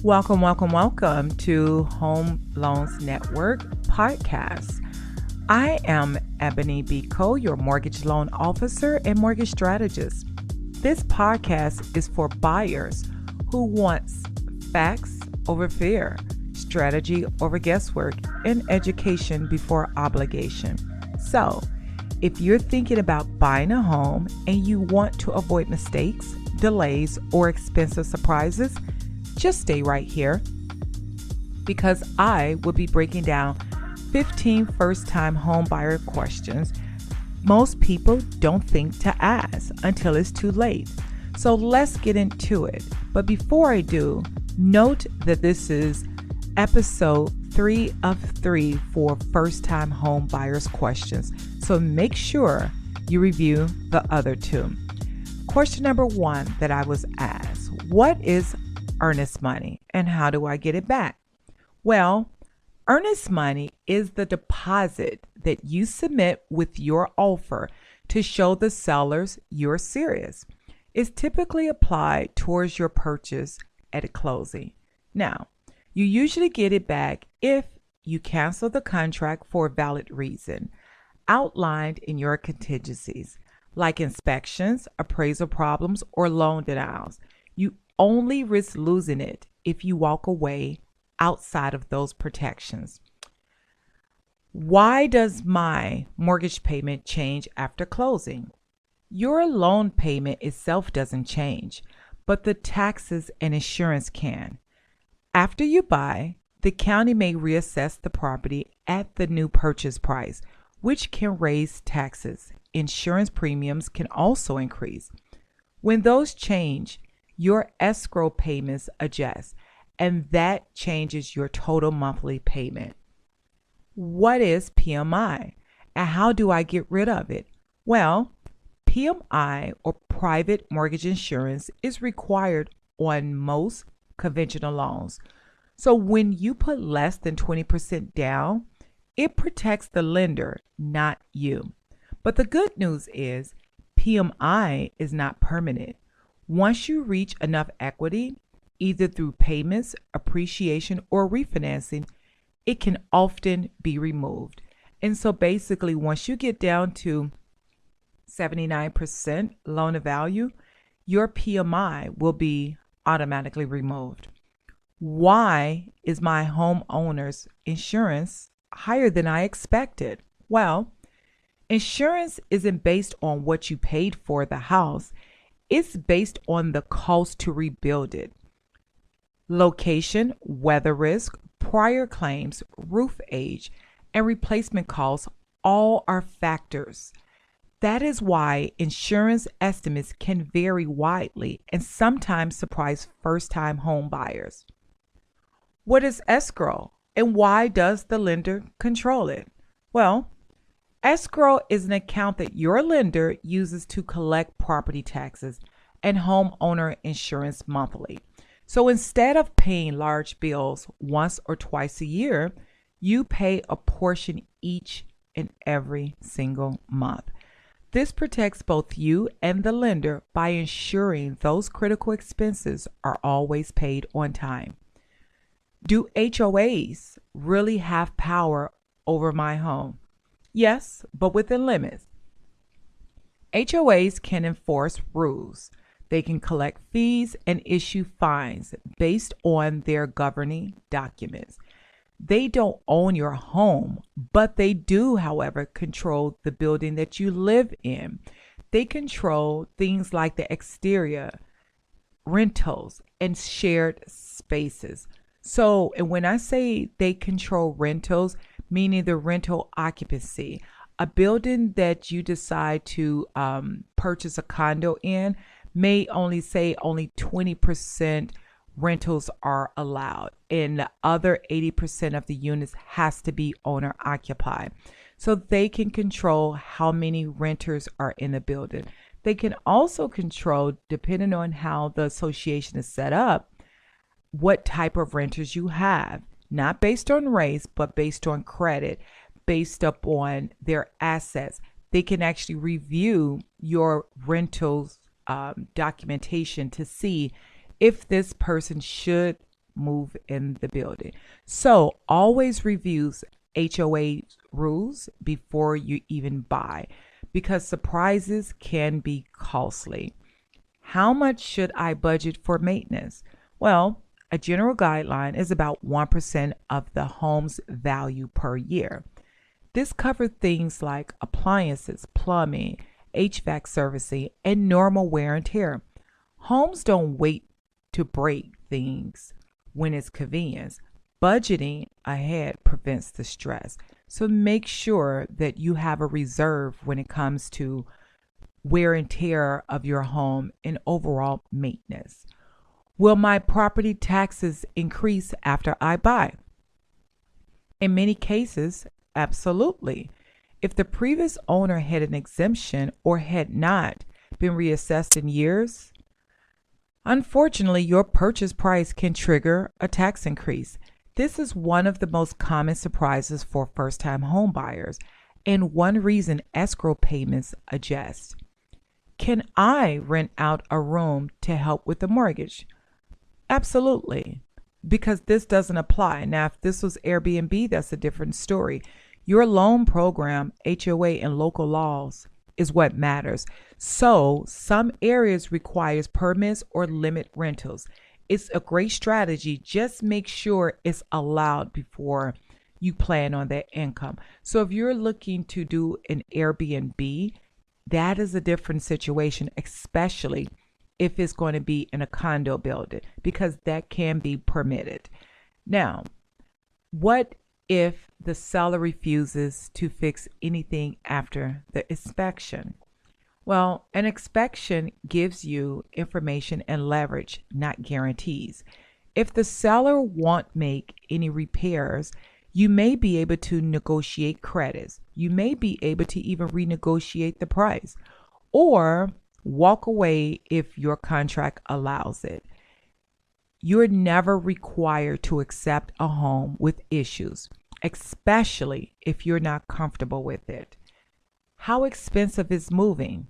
Welcome, welcome, welcome to Home Loans Network podcast. I am Ebonie Beaco, your mortgage loan officer and mortgage strategist. This podcast is for buyers who wants facts over fear, strategy over guesswork, and education before obligation. So, if you're thinking about buying a home and you want to avoid mistakes, delays, or expensive surprises, just stay right here because I will be breaking down 15 first-time home buyer questions most people don't think to ask until it's too late. So let's get into it. But before I do, note that this is episode 3 of 3 for first-time home buyers questions. So make sure you review the other 2. Question number 1 that I was asked: what is earnest money and how do I get it back? Well, earnest money is the deposit that you submit with your offer to show the sellers you're serious. It's typically applied towards your purchase at a closing. Now, you usually get it back if you cancel the contract for a valid reason outlined in your contingencies, like inspections, appraisal problems, or loan denials. You only risk losing it if you walk away outside of those protections. Why does my mortgage payment change after closing? Your loan payment itself doesn't change, but the taxes and insurance can. After you buy, the county may reassess the property at the new purchase price, which can raise taxes. Insurance premiums can also increase. When those change, your escrow payments adjust, and that changes your total monthly payment. What is PMI, and how do I get rid of it? Well, PMI, or private mortgage insurance, is required on most conventional loans. So when you put less than 20% down, it protects the lender, not you. But the good news is PMI is not permanent. Once you reach enough equity, either through payments, appreciation, or refinancing, it can often be removed. And so basically, once you get down to 79% loan to value, your PMI will be automatically removed. Why is my homeowner's insurance higher than I expected? Well, insurance isn't based on what you paid for the house. It's based on the cost to rebuild it. Location, weather risk, prior claims, roof age, and replacement costs all are factors. That is why insurance estimates can vary widely and sometimes surprise first-time home buyers. What is escrow, and why does the lender control it? Well, escrow is an account that your lender uses to collect property taxes and homeowner insurance monthly. So instead of paying large bills once or twice a year, you pay a portion each and every single month. This protects both you and the lender by ensuring those critical expenses are always paid on time. Do HOAs really have power over my home? Yes, but within limits. HOAs can enforce rules. They can collect fees and issue fines based on their governing documents. They don't own your home, but they do, however, control the building that you live in. They control things like the exterior, rentals, and shared spaces. So, and when I say they control rentals, meaning the rental occupancy, a building that you decide to purchase a condo in may only say only 20% rentals are allowed, and the other 80% of the units has to be owner occupied. So they can control how many renters are in the building. They can also control, depending on how the association is set up, what type of renters you have, not based on race, but based on credit, based upon their assets. They can actually review your rentals documentation to see if this person should move in the building. So always reviews HOA rules before you even buy, because surprises can be costly. How much should I budget for maintenance? Well, a general guideline is about 1% of the home's value per year. This covers things like appliances, plumbing, HVAC servicing, and normal wear and tear. Homes don't wait to break things when it's convenient. Budgeting ahead prevents the stress. So make sure that you have a reserve when it comes to wear and tear of your home and overall maintenance. Will my property taxes increase after I buy? In many cases, absolutely. If the previous owner had an exemption or had not been reassessed in years, unfortunately, your purchase price can trigger a tax increase. This is one of the most common surprises for first-time home buyers, and one reason escrow payments adjust. Can I rent out a room to help with the mortgage? Absolutely, because this doesn't apply. Now, if this was Airbnb, that's a different story. Your loan program, HOA, and local laws is what matters. So some areas requires permits or limit rentals. It's a great strategy. Just make sure it's allowed before you plan on that income. So if you're looking to do an Airbnb, that is a different situation, especially if it's going to be in a condo building, because that can be permitted. Now, what if the seller refuses to fix anything after the inspection? Well, an inspection gives you information and leverage, not guarantees. If the seller won't make any repairs, you may be able to negotiate credits. You may be able to even renegotiate the price or walk away if your contract allows it. You're never required to accept a home with issues, especially if you're not comfortable with it. How expensive is moving?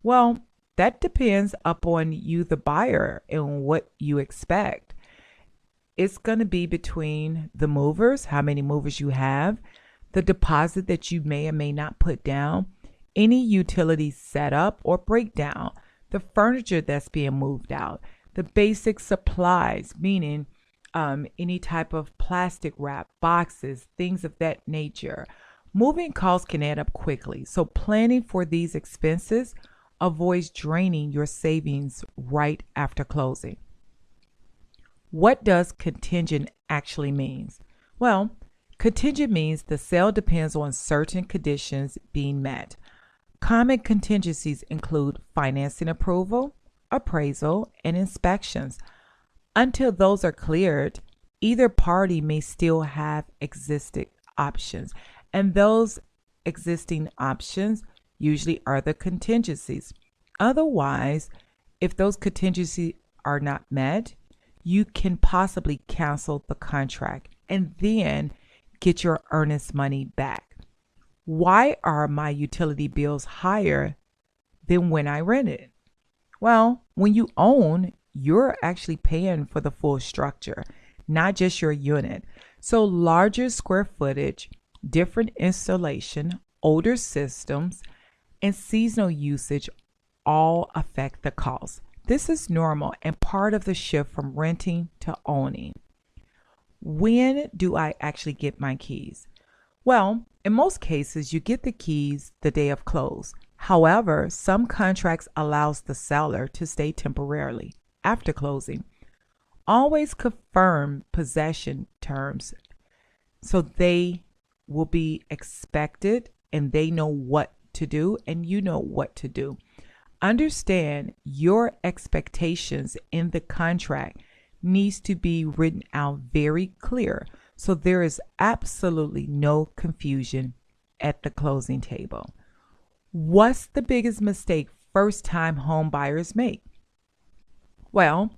Well, that depends upon you, the buyer, and what you expect. It's going to be between the movers, how many movers you have, the deposit that you may or may not put down, any utility setup or breakdown, the furniture that's being moved out, the basic supplies, meaning any type of plastic wrap, boxes, things of that nature. Moving costs can add up quickly, so planning for these expenses avoids draining your savings right after closing. What does contingent actually mean? Well, contingent means the sale depends on certain conditions being met. Common contingencies include financing approval, appraisal, and inspections. Until those are cleared, either party may still have existing options, and those existing options usually are the contingencies. Otherwise, if those contingencies are not met, you can possibly cancel the contract and then get your earnest money back. Why are my utility bills higher than when I rented? Well, when you own, you're actually paying for the full structure, not just your unit. So larger square footage, different installation, older systems, and seasonal usage all affect the cost. This is normal and part of the shift from renting to owning. When do I actually get my keys? Well, in most cases, you get the keys the day of close. However, some contracts allows the seller to stay temporarily after closing. Always confirm possession terms so they will be expected and they know what to do and you know what to do. Understand your expectations in the contract needs to be written out very clear so there is absolutely no confusion at the closing table. What's the biggest mistake first-time home buyers make? Well,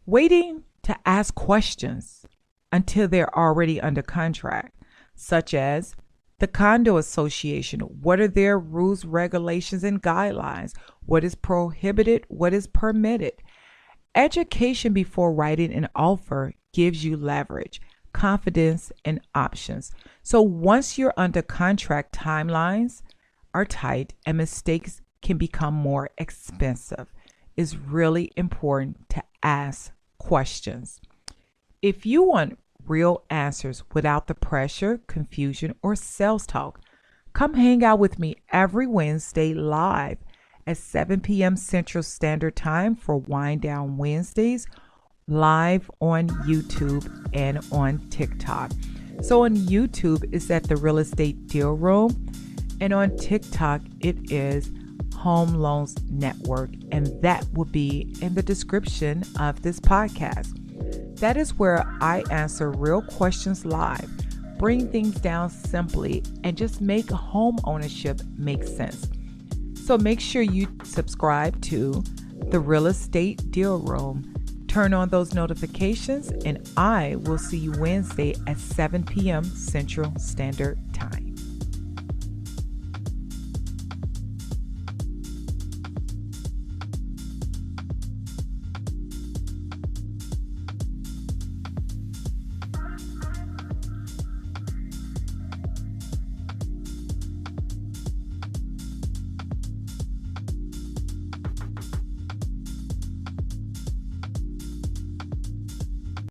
waiting to ask questions until they're already under contract, such as the condo association. What are their rules, regulations, and guidelines? What is prohibited? What is permitted? Education before writing an offer gives you leverage, confidence, and options. So once you're under contract, timelines are tight and mistakes can become more expensive. It's really important to ask questions. If you want real answers without the pressure, confusion, or sales talk, come hang out with me every Wednesday live at 7 p.m. Central Standard Time for Wind Down Wednesdays, live on YouTube and on TikTok. So on YouTube, it's at the Real Estate Deal Room, and on TikTok, it is Home Loans Network, and that will be in the description of this podcast. That is where I answer real questions live, bring things down simply, and just make home ownership make sense. So make sure you subscribe to the Real Estate Deal Room, turn on those notifications, and I will see you Wednesday at 7 p.m. Central Standard Time.